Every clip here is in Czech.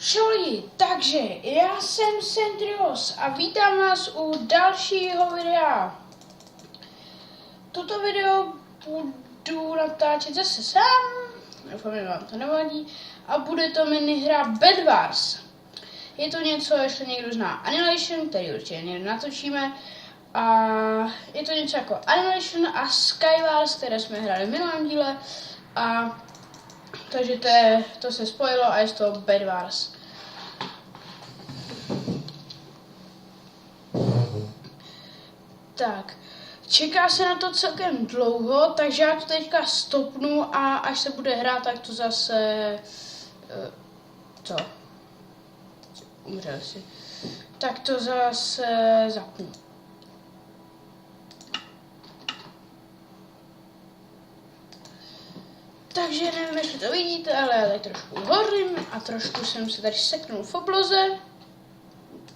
Čoli, takže já jsem Sendrios a vítám vás u dalšího videa. Toto video budu natáčet zase sám, doufám, že vám to nevadí, a bude to minihra Bed Wars. Je to něco, jestli někdo zná Annihilation, který určitě někdy natočíme, a je to něco jako Annihilation a Skywars, které jsme hráli v minulém díle, a takže to se spojilo a je to Bed Wars. Tak, čeká se na to celkem dlouho, takže já to teďka stopnu a až se bude hrát, tak to zase... Umřel si. Tak to zase zapnu. Takže nevím, jestli to vidíte, ale já tady trošku hořím a trošku jsem se tady seknul v obloze.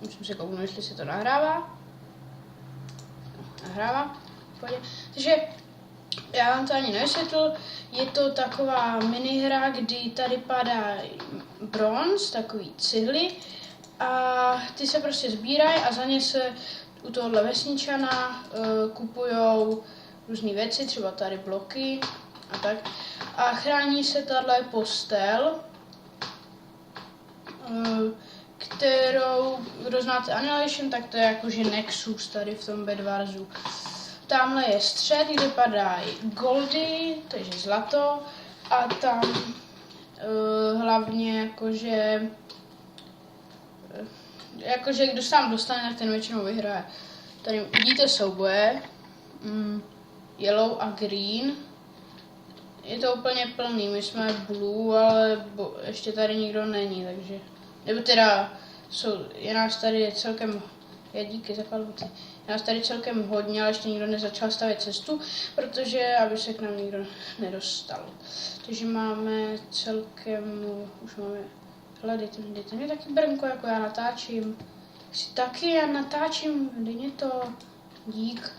Musím se kouknout, jestli se to nahrává. Nahrává. Takže já vám to ani nevysvětlil. Je to taková minihra, kdy tady padá bronz, takový cihly, a ty se prostě sbírají a za ně se u tohohle vesničana kupujou různé věci, třeba tady bloky a tak. A chrání se tahle postel, kterou, kdo znáte Annihilation, tak to je jakože Nexus tady v tom Bed Warsu. Tamhle je střed, kde padají goldy, takže zlato, a tam hlavně jakože kdo se tam dostane, tak ten většinou vyhraje. Tady vidíte souboje, yellow a green. Je to úplně plný, my jsme blue, ale ještě tady nikdo není, takže... Nebo teda, je nás tady celkem... díky za palbuci. Je nás tady celkem hodně, ale ještě nikdo nezačal stavět cestu, protože aby se k nám nikdo nedostal. Takže máme celkem... Už máme... Hele, dejte mě taky brnko, jako já natáčím. Taky já natáčím, dej mě to. Dík.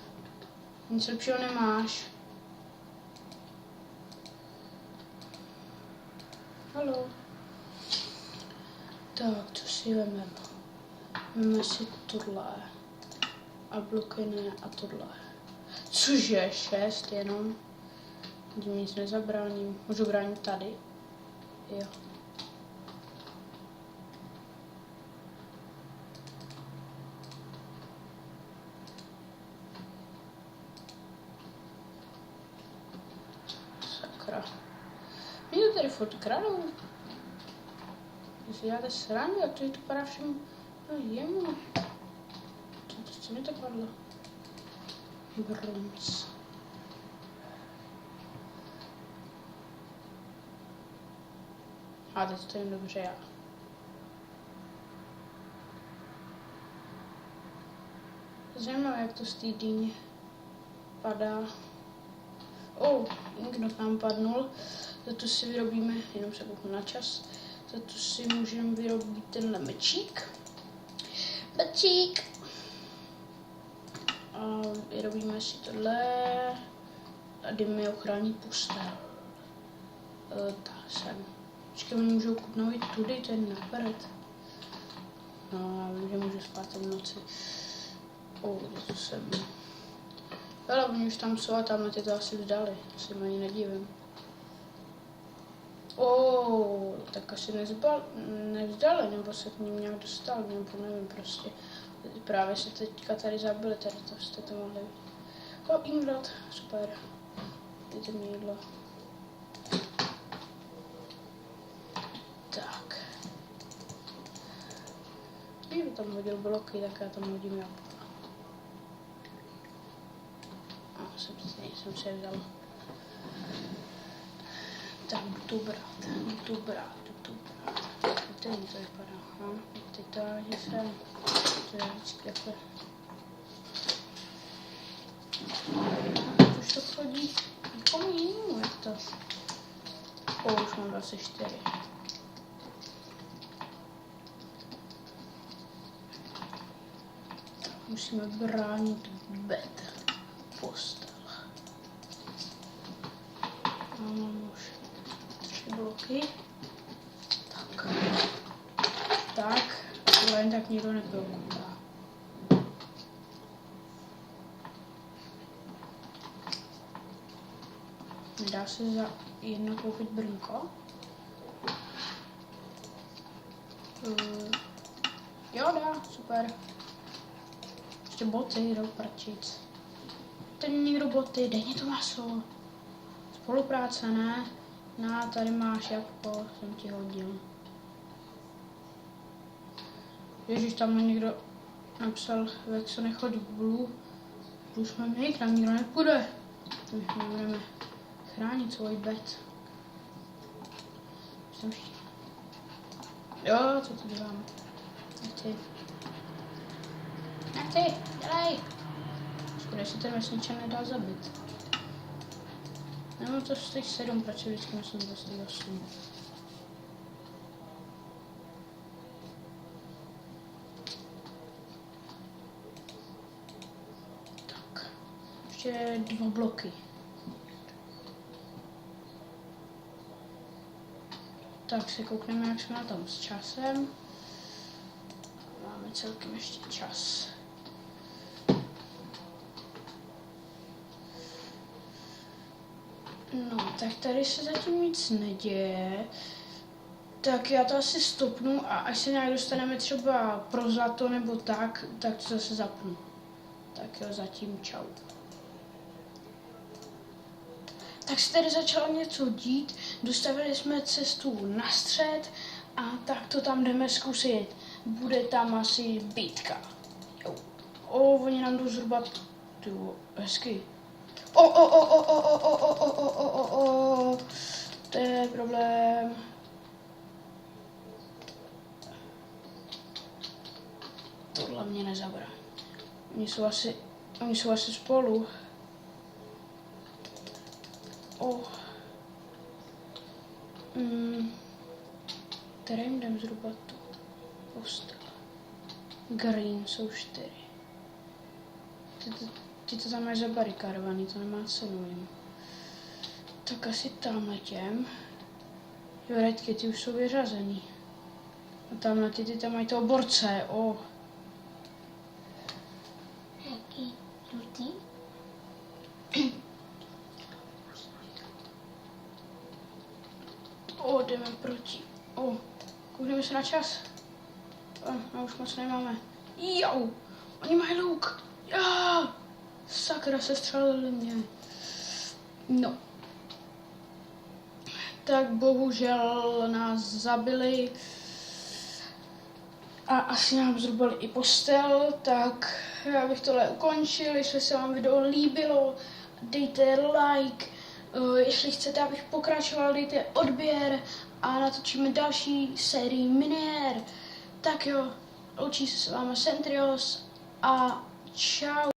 Nic lepšího nemáš. Haló. Tak, co si vememe? Vememe si tohle. A bloky ne, a tohle. Cože, 6 jenom. Tím nic nezabráním. Můžu bránit tady? Jo. Sakra. Mě to tady furt kradou. Když si děláte srandu, jak to vypadá všem jemu. Co mi to padlo? Bronz. A teď to jen dobře já. Zajímavé, jak to z té dýně padá. Inknot nám padnul. Za to si vyrobíme, jenom se kouknu na čas. Za to si můžeme vyrobit tenhle mečík. A vyrobíme si tohle. A jdeme ochránit postel. Tak sem. Počkej, oni můžou kupnout tudy, ten naprd. No, já vím, že můžu spát v noci. To sem. Ale oni už tam jsou a tamhle ty to asi vzdali. Si ani nedivím. Tak asi nevzdali, nebo se k ním nějak dostal, nebo nevím prostě. Právě se teďka tady zabili, tady to jste to mohli vidět. Ingrid, super. Dejte mi jídlo. Tak. Kdyby tam hodil bloky, tak já tam hodím jablka. Jsem si je vzal. Tak budu brát. Ten to vypadá, teď to je sem. To je vždycky takhle. Už to chodí pomínu, jak to. Už mám 24. Tak musíme bránit bed. Postel. Mám už 3 bloky. Tak. jen tak nikdo neprokutá. Nedá se za jedno koupit brnko? Jo, dá, super. Ještě boty jdou prčic. Ten někdo boty, dej mě to maso. Spolupráce, ne? No, tady máš jabko, jsem ti hodil. Ježíš, tam někdo napsal, jak se nechoď v Blue. Už jsme my, tam nikdo nepůjde. My budeme chránit svůj bet. Jo, co to dělám? Nechci. Nechci, dělej. Škoda, že ten vesničan nedá zabít. Nemám to stojí 7, proč vždycky myslím, že to stojí 8. Tak, ještě 2 bloky. Tak se koukneme, jak jsme na tom s časem. Máme celkem ještě čas. No, tak tady se zatím nic neděje. Tak já to asi stopnu a až se nějak dostaneme třeba pro zlato nebo tak to zase zapnu. Tak jo, zatím čau. Tak se tady začalo něco dít, dostavili jsme cestu na střed a tak to tam jdeme zkusit. Bude tam asi bitka. Jo. Oni nám jdou zhruba, hezky. To je problém. Tohle mě nezabrá. Oni jsou asi spolu. Kterým jdem zhruba tu postel. Green jsou 4. Ty to tam máš zabarikádovaný, to nemá cenu jim. Tak asi tam letěm. Jo, redky, ty už jsou vyřazený. A tamhle ty tam mají toho borce, Jaký žlutý? Jdeme proti. Koukneme se na čas. No už moc nemáme. Jo, oni mají luk. Jo, sakra, se střelili mě. No. Tak bohužel nás zabili. A asi nám zrubali i postel, tak já bych tohle ukončil. Jestli se vám video líbilo, dejte like. Jestli chcete, abych pokračoval, dejte odběr a natočíme další sérii miniér. Tak jo, loučí se s váma Centrios a čau.